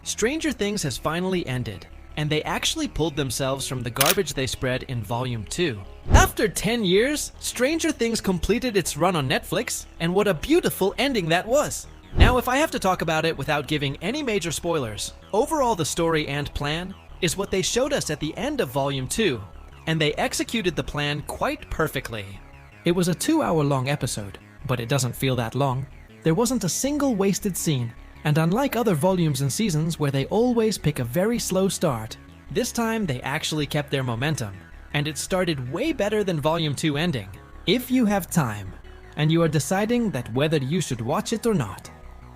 Stranger Things has finally ended, and they actually pulled themselves from the garbage they spread in Volume 2. After 10 years, Stranger Things completed its run on Netflix, and what a beautiful ending that was. Now, if I have to talk about it without giving any major spoilers, overall the story and plan is what they showed us at the end of Volume 2, and they executed the plan quite perfectly. It was a 2-hour-long episode, but it doesn't feel that long. There wasn't a single wasted scene, and unlike other volumes and seasons where they always pick a very slow start, this time they actually kept their momentum, and it started way better than Volume 2 ending. If you have time, and you are deciding that whether you should watch it or not,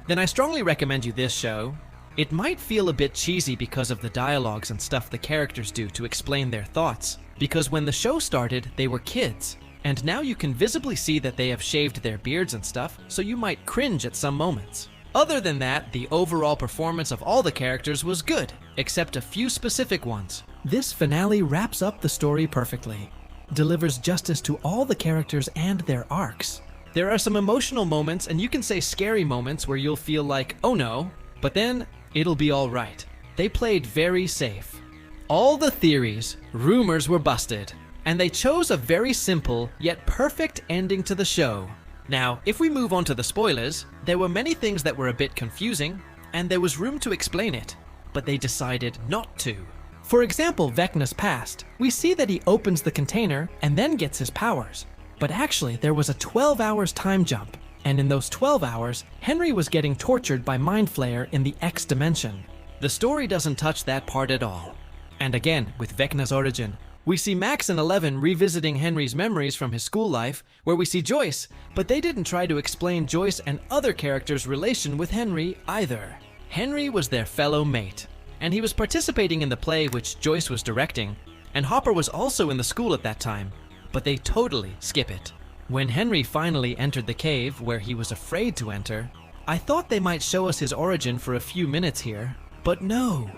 then I strongly recommend you this show. It might feel a bit cheesy because of the dialogues and stuff the characters do to explain their thoughts, because when the show started, they were kids, and now you can visibly see that they have shaved their beards and stuff, so you might cringe at some moments. Other than that, the overall performance of all the characters was good, except a few specific ones. This finale wraps up the story perfectly, delivers justice to all the characters and their arcs. There are some emotional moments, and you can say scary moments where you'll feel like, oh no, but then it'll be all right. They played very safe. All the theories, rumors were busted, and they chose a very simple yet perfect ending to the show. Now, if we move on to the spoilers, there were many things that were a bit confusing, and there was room to explain it, but they decided not to. For example, Vecna's past. We see that he opens the container and then gets his powers. But actually, there was a 12 hours time jump, and in those 12 hours, Henry was getting tortured by Mind Flayer in the X dimension. The story doesn't touch that part at all. And again, with Vecna's origin, we see Max and Eleven revisiting Henry's memories from his school life, where we see Joyce, but they didn't try to explain Joyce and other characters' relation with Henry either. Henry was their fellow mate, and he was participating in the play which Joyce was directing, and Hopper was also in the school at that time. But they totally skip it. When Henry finally entered the cave where he was afraid to enter, I thought they might show us his origin for a few minutes here, but no.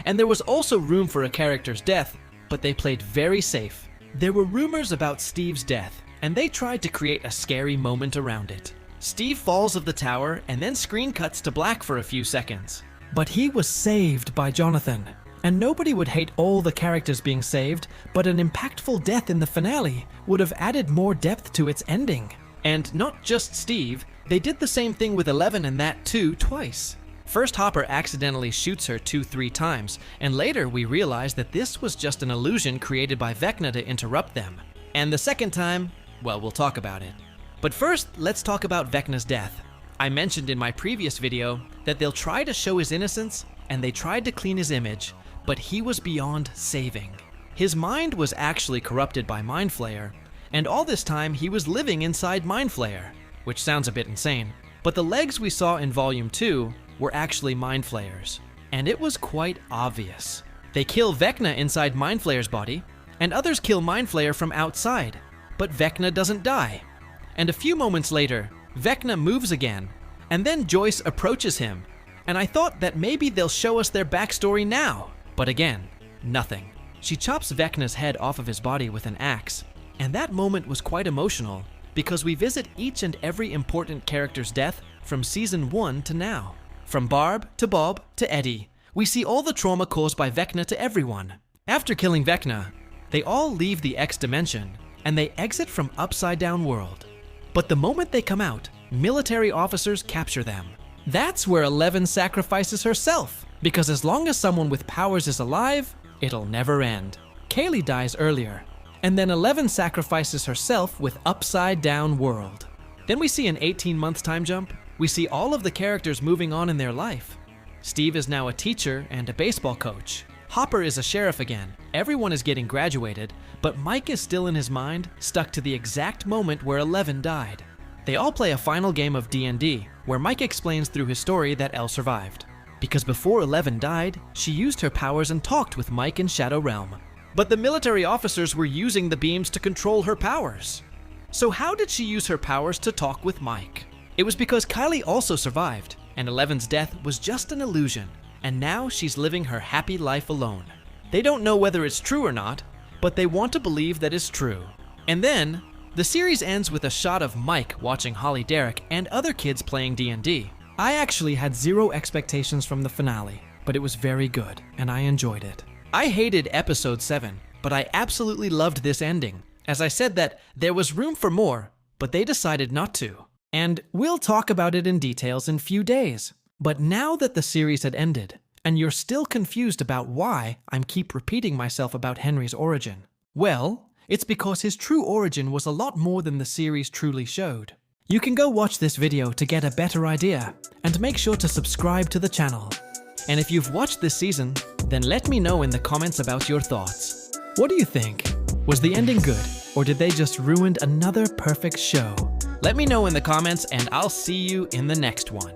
And there was also room for a character's death, but they played very safe. There were rumors about Steve's death, and they tried to create a scary moment around it. Steve falls of the tower, and then screen cuts to black for a few seconds. But he was saved by Jonathan. And nobody would hate all the characters being saved, but an impactful death in the finale would have added more depth to its ending. And not just Steve, they did the same thing with Eleven and that too twice. First, Hopper accidentally shoots her 2-3 times, and later we realize that this was just an illusion created by Vecna to interrupt them. And the second time, well, we'll talk about it. But first, let's talk about Vecna's death. I mentioned in my previous video that they'll try to show his innocence, and they tried to clean his image, but he was beyond saving. His mind was actually corrupted by Mind Flayer, and all this time he was living inside Mind Flayer, which sounds a bit insane. But the legs we saw in Volume 2 were actually Mind Flayer's, and it was quite obvious. They kill Vecna inside Mind Flayer's body, and others kill Mind Flayer from outside, but Vecna doesn't die. And a few moments later, Vecna moves again, and then Joyce approaches him, and I thought that maybe they'll show us their backstory now. But again, nothing. She chops Vecna's head off of his body with an axe, and that moment was quite emotional because we visit each and every important character's death from Season 1 to now. From Barb to Bob to Eddie, we see all the trauma caused by Vecna to everyone. After killing Vecna, they all leave the X dimension, and they exit from Upside Down World. But the moment they come out, military officers capture them. That's where Eleven sacrifices herself, because as long as someone with powers is alive, it'll never end. Kaylee dies earlier, and then Eleven sacrifices herself with Upside Down World. Then we see an 18-month time jump. We see all of the characters moving on in their life. Steve is now a teacher and a baseball coach. Hopper is a sheriff again. Everyone is getting graduated, but Mike is still in his mind, stuck to the exact moment where Eleven died. They all play a final game of D&D, where Mike explains through his story that Elle survived. Because before Eleven died, she used her powers and talked with Mike in Shadow Realm. But the military officers were using the beams to control her powers. So how did she use her powers to talk with Mike? It was because Kylie also survived, and Eleven's death was just an illusion, and now she's living her happy life alone. They don't know whether it's true or not, but they want to believe that it's true. And then, the series ends with a shot of Mike watching Holly Derrick and other kids playing D&D. I actually had zero expectations from the finale. but it was very good, and I enjoyed it. I hated episode 7, but I absolutely loved this ending, as I said that there was room for more, but they decided not to. And we'll talk about it in details in few days. But now that the series had ended, and you're still confused about why I'm keep repeating myself about Henry's origin, well, it's because his true origin was a lot more than the series truly showed. You can go watch this video to get a better idea, and make sure to subscribe to the channel. And if you've watched this season, then let me know in the comments about your thoughts. What do you think? Was the ending good, or did they just ruin another perfect show? Let me know in the comments, and I'll see you in the next one.